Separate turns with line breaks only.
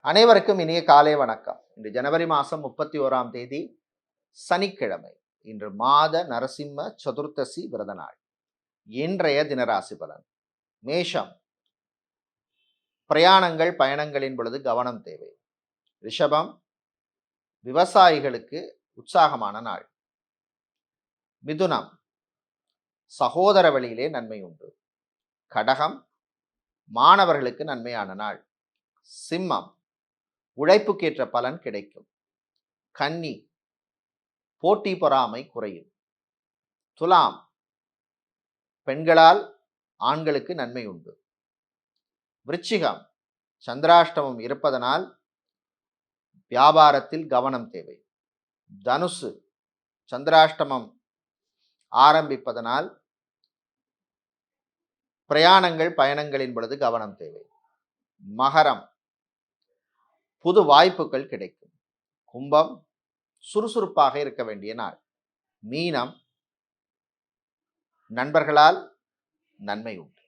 அனைவருக்கும் இனிய காலை வணக்கம். இன்று ஜனவரி மாதம் 31ஆம் தேதி சனிக்கிழமை. இன்று மாத நரசிம்ம சதுர்த்தசி விரத நாள். இன்றைய தினராசி பலன். மேஷம், பிரயாணங்கள் பயணங்களின் பொழுது கவனம் தேவை. ரிஷபம், விவசாயிகளுக்கு உற்சாகமான நாள். மிதுனம், சகோதர வழியிலே நன்மை உண்டு. கடகம், மாணவர்களுக்கு நன்மையான நாள். சிம்மம், உழைப்புக்கேற்ற பலன் கிடைக்கும். கன்னி, போட்டி பொறாமை குறையும். துலாம், பெண்களால் ஆண்களுக்கு நன்மை உண்டு. விருச்சிகம், சந்திராஷ்டமம் இருப்பதனால் வியாபாரத்தில் கவனம் தேவை. தனுசு, சந்திராஷ்டமம் ஆரம்பிப்பதனால் பிரயாணங்கள் பயணங்களின் பொழுது கவனம் தேவை. மகரம், புது வாய்ப்புகள் கிடைக்கும். கும்பம், சுறுசுறுப்பாக இருக்க வேண்டிய நாள். மீனம், நண்பர்களால் நன்மை உண்டு.